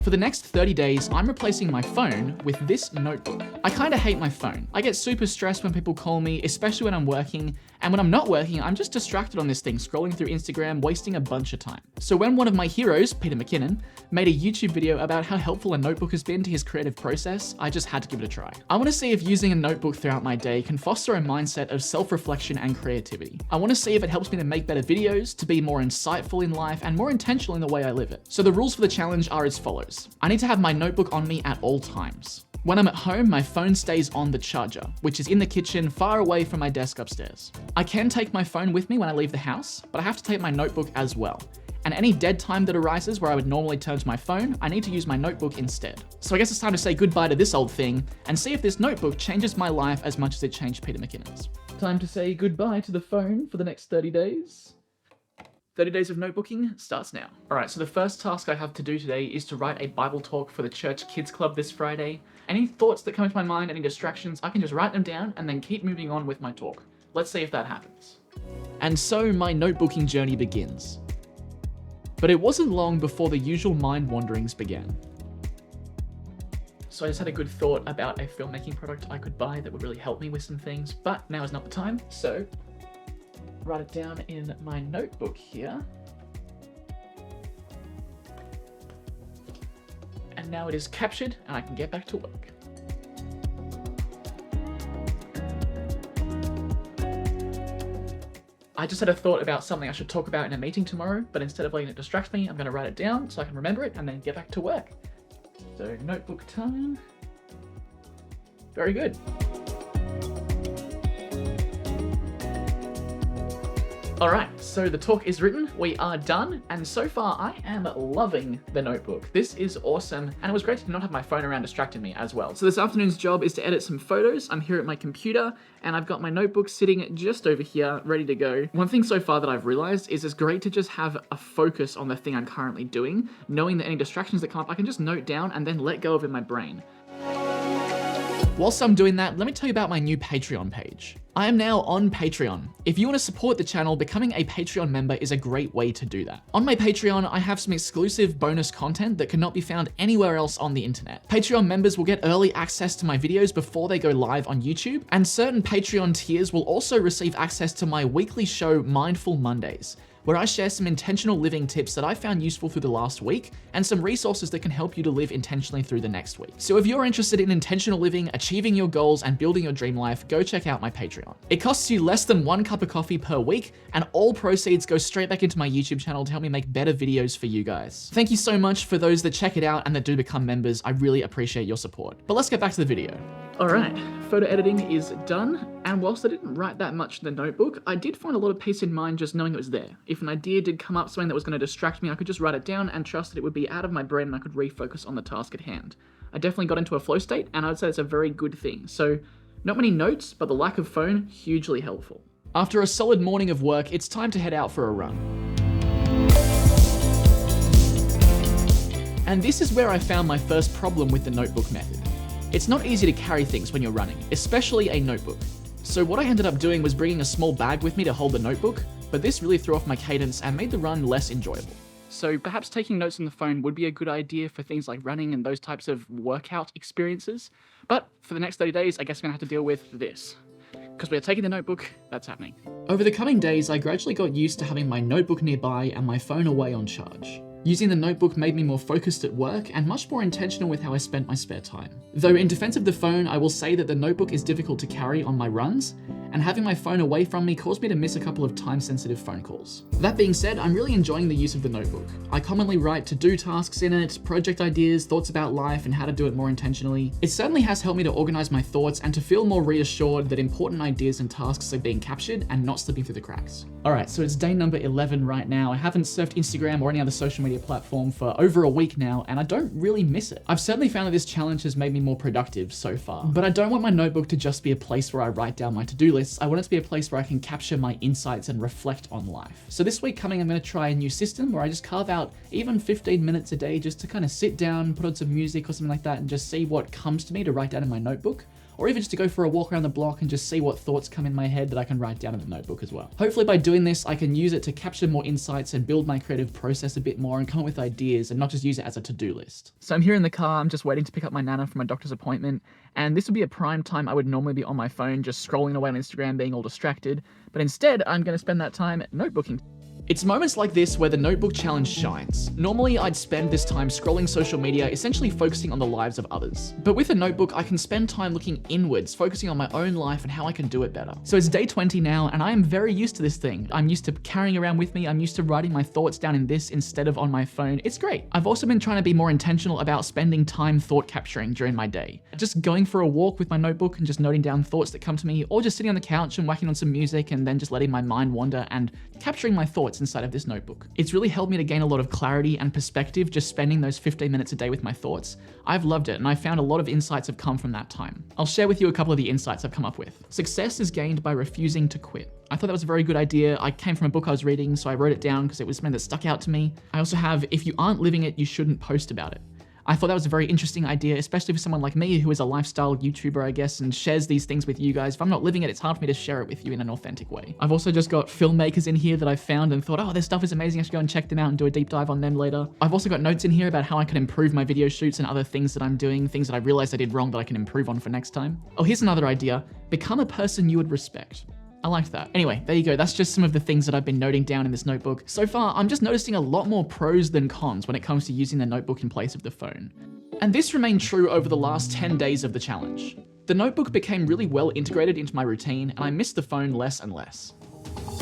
For the next 30 days, I'm replacing my phone with this notebook. I kinda hate my phone. I get super stressed when people call me, especially when I'm working, and when I'm not working, I'm just distracted on this thing, scrolling through Instagram, wasting a bunch of time. So when one of my heroes, Peter McKinnon, made a YouTube video about how helpful a notebook has been to his creative process, I just had to give it a try. I wanna see if using a notebook throughout my day can foster a mindset of self-reflection and creativity. I wanna see if it helps me to make better videos, to be more insightful in life, and more intentional in the way I live it. So the rules for the challenge are as follows. I need to have my notebook on me at all times. When I'm at home, my phone stays on the charger, which is in the kitchen far away from my desk upstairs. I can take my phone with me when I leave the house, but I have to take my notebook as well. And any dead time that arises where I would normally turn to my phone, I need to use my notebook instead. So I guess it's time to say goodbye to this old thing and see if this notebook changes my life as much as it changed Peter McKinnon's. Time to say goodbye to the phone for the next 30 days. 30 days of notebooking starts now. All right, so the first task I have to do today is to write a Bible talk for the church kids club this Friday. Any thoughts that come to my mind, any distractions, I can just write them down and then keep moving on with my talk. Let's see if that happens. And so my notebooking journey begins. But it wasn't long before the usual mind wanderings began. So I just had a good thought about a filmmaking product I could buy that would really help me with some things, but now is not the time, so write it down in my notebook here. And now it is captured and I can get back to work. I just had a thought about something I should talk about in a meeting tomorrow, but instead of letting it distract me, I'm going to write it down so I can remember it and then get back to work. So notebook time. Very good. Alright, so the talk is written, we are done, and so far I am loving the notebook. This is awesome, and it was great to not have my phone around distracting me as well. So this afternoon's job is to edit some photos. I'm here at my computer, and I've got my notebook sitting just over here, ready to go. One thing so far that I've realized is it's great to just have a focus on the thing I'm currently doing, knowing that any distractions that come up, I can just note down and then let go of in my brain. Whilst I'm doing that, let me tell you about my new Patreon page. I am now on Patreon. If you want to support the channel, becoming a Patreon member is a great way to do that. On my Patreon, I have some exclusive bonus content that cannot be found anywhere else on the internet. Patreon members will get early access to my videos before they go live on YouTube, and certain Patreon tiers will also receive access to my weekly show, Mindful Mondays, where I share some intentional living tips that I found useful through the last week and some resources that can help you to live intentionally through the next week. So if you're interested in intentional living, achieving your goals, and building your dream life, go check out my Patreon. It costs you less than 1 cup of coffee per week, and all proceeds go straight back into my YouTube channel to help me make better videos for you guys. Thank you so much for those that check it out and that do become members. I really appreciate your support. But let's get back to the video. All right, photo editing is done, and whilst I didn't write that much in the notebook, I did find a lot of peace in mind just knowing it was there. If an idea did come up, something that was going to distract me, I could just write it down and trust that it would be out of my brain and I could refocus on the task at hand. I definitely got into a flow state, and I would say it's a very good thing. So, not many notes, but the lack of phone, hugely helpful. After a solid morning of work, it's time to head out for a run. And this is where I found my first problem with the notebook method. It's not easy to carry things when you're running, especially a notebook. So what I ended up doing was bringing a small bag with me to hold the notebook, but this really threw off my cadence and made the run less enjoyable. So perhaps taking notes on the phone would be a good idea for things like running and those types of workout experiences. But for the next 30 days, I guess I'm gonna have to deal with this. Because we are taking the notebook, that's happening. Over the coming days, I gradually got used to having my notebook nearby and my phone away on charge. Using the notebook made me more focused at work and much more intentional with how I spent my spare time. Though in defense of the phone, I will say that the notebook is difficult to carry on my runs, and having my phone away from me caused me to miss a couple of time-sensitive phone calls. That being said, I'm really enjoying the use of the notebook. I commonly write to-do tasks in it, project ideas, thoughts about life, and how to do it more intentionally. It certainly has helped me to organize my thoughts and to feel more reassured that important ideas and tasks are being captured and not slipping through the cracks. Alright, so it's day number 11 right now. I haven't surfed Instagram or any other social media platform for over a week now, and I don't really miss it. I've certainly found that this challenge has made me more productive so far, but I don't want my notebook to just be a place where I write down my to-do lists. I want it to be a place where I can capture my insights and reflect on life. So this week coming, I'm going to try a new system where I just carve out even 15 minutes a day just to kind of sit down, put on some music or something like that, and just see what comes to me to write down in my notebook. or even just to go for a walk around the block and just see what thoughts come in my head that I can write down in the notebook as well. Hopefully by doing this, I can use it to capture more insights and build my creative process a bit more and come up with ideas and not just use it as a to-do list. So I'm here in the car, I'm just waiting to pick up my nana from my doctor's appointment, and this would be a prime time I would normally be on my phone just scrolling away on Instagram being all distracted, but instead I'm going to spend that time notebooking. It's moments like this where the notebook challenge shines. Normally, I'd spend this time scrolling social media, essentially focusing on the lives of others. But with a notebook, I can spend time looking inwards, focusing on my own life and how I can do it better. So it's day 20 now, and I am very used to this thing. I'm used to carrying around with me. I'm used to writing my thoughts down in this instead of on my phone. It's great. I've also been trying to be more intentional about spending time thought capturing during my day. Just going for a walk with my notebook and just noting down thoughts that come to me, or just sitting on the couch and whacking on some music and then just letting my mind wander and capturing my thoughts inside of this notebook. It's really helped me to gain a lot of clarity and perspective just spending those 15 minutes a day with my thoughts. I've loved it, and I found a lot of insights have come from that time. I'll share with you a couple of the insights I've come up with. Success is gained by refusing to quit. I thought that was a very good idea. I came from a book I was reading, so I wrote it down because it was something that stuck out to me. I also have, if you aren't living it, you shouldn't post about it. I thought that was a very interesting idea, especially for someone like me who is a lifestyle YouTuber, I guess, and shares these things with you guys. If I'm not living it, it's hard for me to share it with you in an authentic way. I've also just got filmmakers in here that I found and thought, oh, their stuff is amazing. I should go and check them out and do a deep dive on them later. I've also got notes in here about how I can improve my video shoots and other things that I'm doing, things that I realized I did wrong that I can improve on for next time. Oh, here's another idea. Become a person you would respect. I liked that. Anyway, there you go. That's just some of the things that I've been noting down in this notebook. So far, I'm just noticing a lot more pros than cons when it comes to using the notebook in place of the phone. And this remained true over the last 10 days of the challenge. The notebook became really well integrated into my routine, and I missed the phone less and less.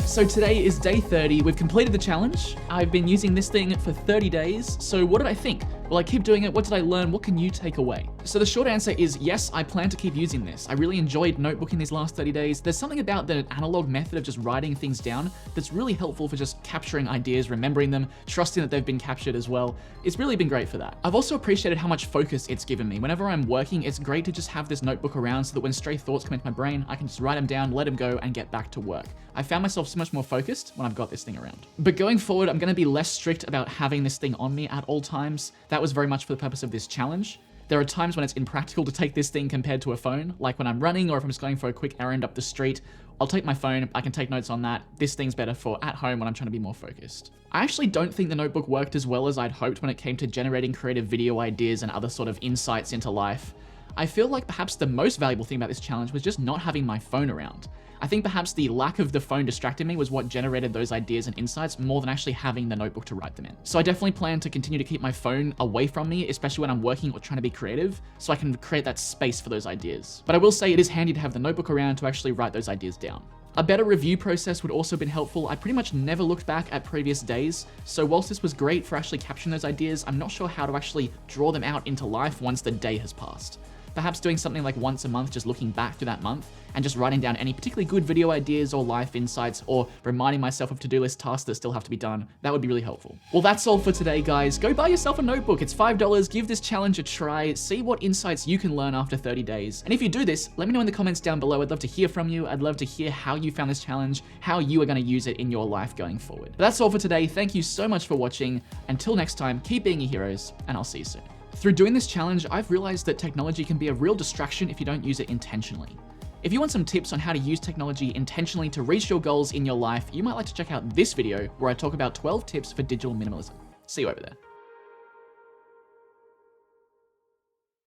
So today is day 30. We've completed the challenge. I've been using this thing for 30 days. So what did I think? Will I keep doing it? What did I learn? What can you take away? So the short answer is yes, I plan to keep using this. I really enjoyed notebooking these last 30 days. There's something about the analog method of just writing things down that's really helpful for just capturing ideas, remembering them, trusting that they've been captured as well. It's really been great for that. I've also appreciated how much focus it's given me. Whenever I'm working, it's great to just have this notebook around so that when stray thoughts come into my brain, I can just write them down, let them go, and get back to work. I found myself so much more focused when I've got this thing around. But going forward, I'm going to be less strict about having this thing on me at all times. That was very much for the purpose of this challenge. There are times when it's impractical to take this thing compared to a phone, like when I'm running or if I'm just going for a quick errand up the street. I'll take my phone, I can take notes on that. This thing's better for at home when I'm trying to be more focused. I actually don't think the notebook worked as well as I'd hoped when it came to generating creative video ideas and other sort of insights into life. I feel like perhaps the most valuable thing about this challenge was just not having my phone around. I think perhaps the lack of the phone distracting me was what generated those ideas and insights more than actually having the notebook to write them in. So I definitely plan to continue to keep my phone away from me, especially when I'm working or trying to be creative, so I can create that space for those ideas. But I will say it is handy to have the notebook around to actually write those ideas down. A better review process would also have been helpful. I pretty much never looked back at previous days, so whilst this was great for actually capturing those ideas, I'm not sure how to actually draw them out into life once the day has passed. Perhaps doing something like once a month, just looking back through that month and just writing down any particularly good video ideas or life insights or reminding myself of to-do list tasks that still have to be done. That would be really helpful. Well, that's all for today, guys. Go buy yourself a notebook. It's $5. Give this challenge a try. See what insights you can learn after 30 days. And if you do this, let me know in the comments down below. I'd love to hear from you. I'd love to hear how you found this challenge, how you are going to use it in your life going forward. But that's all for today. Thank you so much for watching. Until next time, keep being your heroes, and I'll see you soon. Through doing this challenge, I've realized that technology can be a real distraction if you don't use it intentionally. If you want some tips on how to use technology intentionally to reach your goals in your life, you might like to check out this video where I talk about 12 tips for digital minimalism. See you over there.